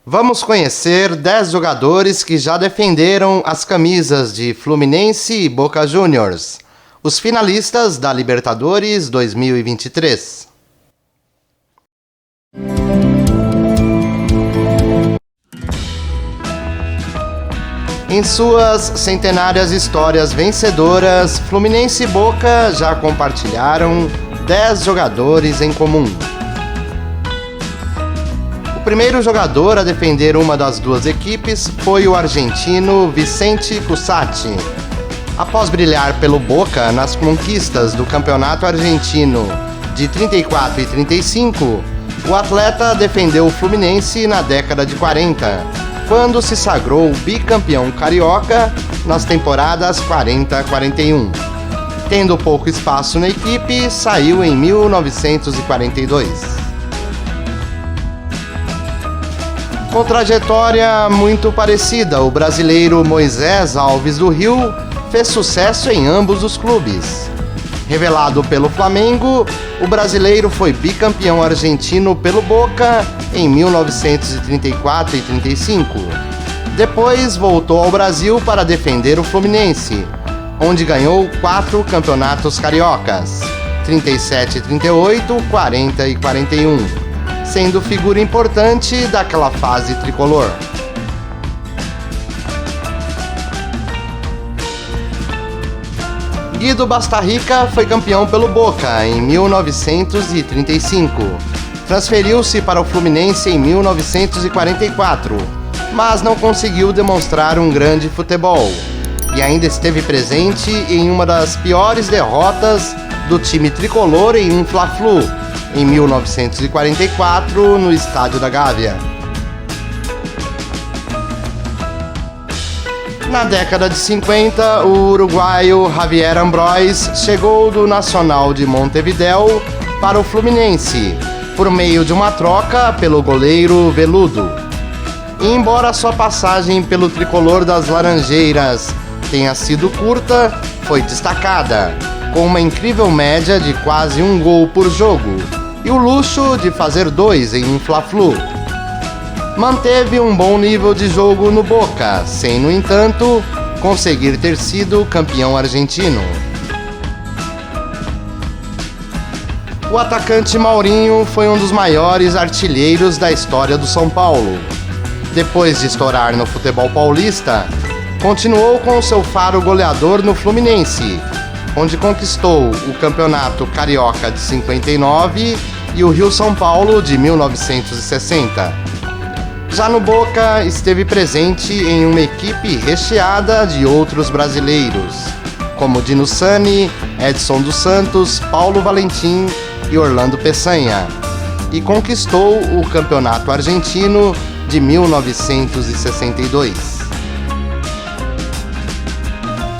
Vamos conhecer 10 jogadores que já defenderam as camisas de Fluminense e Boca Juniors, os finalistas da Libertadores 2023. Em suas centenárias histórias vencedoras, Fluminense e Boca já compartilharam 10 jogadores em comum. O primeiro jogador a defender uma das duas equipes foi o argentino Vicente Cusati. Após brilhar pelo Boca nas conquistas do Campeonato Argentino de 34 e 35, o atleta defendeu o Fluminense na década de 40, quando se sagrou bicampeão carioca nas temporadas 40-41. Tendo pouco espaço na equipe, saiu em 1942. Com trajetória muito parecida, o brasileiro Moisés Alves do Rio fez sucesso em ambos os clubes. Revelado pelo Flamengo, o brasileiro foi bicampeão argentino pelo Boca em 1934 e 35. Depois voltou ao Brasil para defender o Fluminense, onde ganhou 4 campeonatos cariocas, 37 e 38, 40 e 41, sendo figura importante daquela fase tricolor. Guido Bastarrica foi campeão pelo Boca em 1935. Transferiu-se para o Fluminense em 1944, mas não conseguiu demonstrar um grande futebol e ainda esteve presente em uma das piores derrotas do time tricolor em um Fla-Flu, em 1944, no Estádio da Gávea. Na década de 50, o uruguaio Javier Ambrois chegou do Nacional de Montevidéu para o Fluminense, por meio de uma troca pelo goleiro Veludo. E embora sua passagem pelo tricolor das Laranjeiras tenha sido curta, foi destacada, com uma incrível média de quase 1 gol por jogo e o luxo de fazer 2 em um Fla-Flu. Manteve um bom nível de jogo no Boca, sem, no entanto, conseguir ter sido campeão argentino. O atacante Maurinho foi um dos maiores artilheiros da história do São Paulo. Depois de estourar no futebol paulista, continuou com seu faro goleador no Fluminense, onde conquistou o Campeonato Carioca de 59 e o Rio-São Paulo de 1960. Já no Boca, esteve presente em uma equipe recheada de outros brasileiros, como Dino Sani, Edson dos Santos, Paulo Valentim e Orlando Peçanha, e conquistou o Campeonato Argentino de 1962.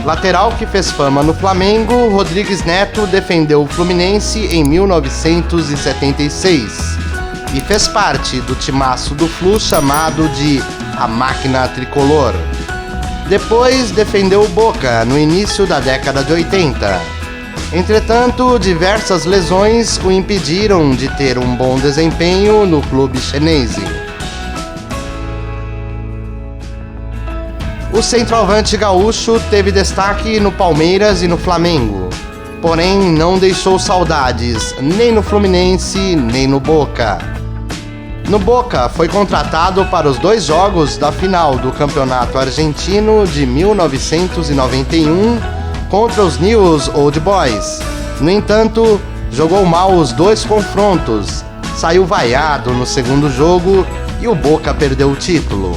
Lateral que fez fama no Flamengo, Rodrigues Neto defendeu o Fluminense em 1976 e fez parte do timaço do Flu chamado de A Máquina Tricolor. Depois defendeu o Boca no início da década de 80. Entretanto, diversas lesões o impediram de ter um bom desempenho no clube chinese. O centroavante gaúcho teve destaque no Palmeiras e no Flamengo, porém não deixou saudades nem no Fluminense nem no Boca. No Boca, foi contratado para os 2 jogos da final do Campeonato Argentino de 1991 contra os Newell's Old Boys. No entanto, jogou mal os 2 confrontos, saiu vaiado no segundo jogo e o Boca perdeu o título.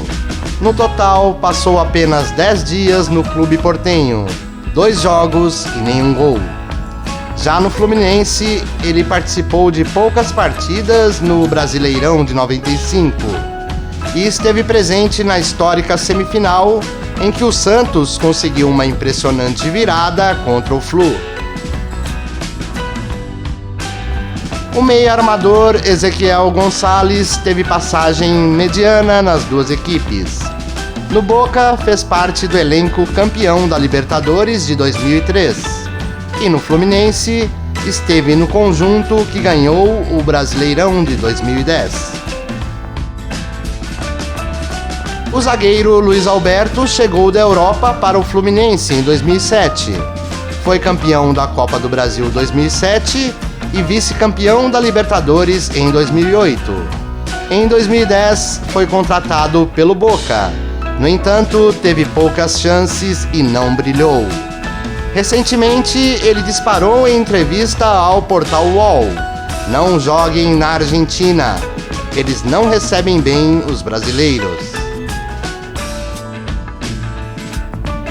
No total, passou apenas 10 dias no clube portenho, 2 jogos e nenhum gol. Já no Fluminense, ele participou de poucas partidas no Brasileirão de 95 e esteve presente na histórica semifinal em que o Santos conseguiu uma impressionante virada contra o Flu. O meia-armador Ezequiel Gonçalves teve passagem mediana nas duas equipes. No Boca, fez parte do elenco campeão da Libertadores de 2003. E no Fluminense, esteve no conjunto que ganhou o Brasileirão de 2010. O zagueiro Luiz Alberto chegou da Europa para o Fluminense em 2007. Foi campeão da Copa do Brasil 2007 e vice-campeão da Libertadores em 2008. Em 2010, foi contratado pelo Boca. No entanto, teve poucas chances e não brilhou. Recentemente, ele disparou em entrevista ao portal UOL: "Não joguem na Argentina. Eles não recebem bem os brasileiros."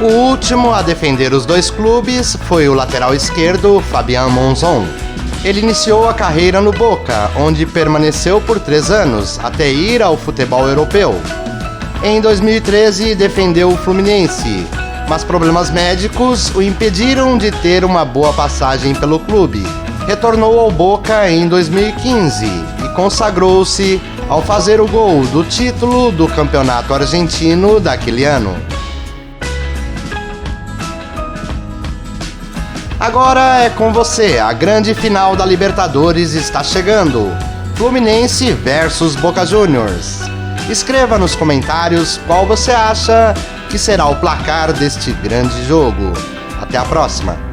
O último a defender os dois clubes foi o lateral esquerdo Fabián Monzón. Ele iniciou a carreira no Boca, onde permaneceu por 3 anos, até ir ao futebol europeu. Em 2013, defendeu o Fluminense, mas problemas médicos o impediram de ter uma boa passagem pelo clube. Retornou ao Boca em 2015 e consagrou-se ao fazer o gol do título do campeonato argentino daquele ano. Agora é com você, a grande final da Libertadores está chegando. Fluminense versus Boca Juniors. Escreva nos comentários qual você acha que será o placar deste grande jogo. Até a próxima!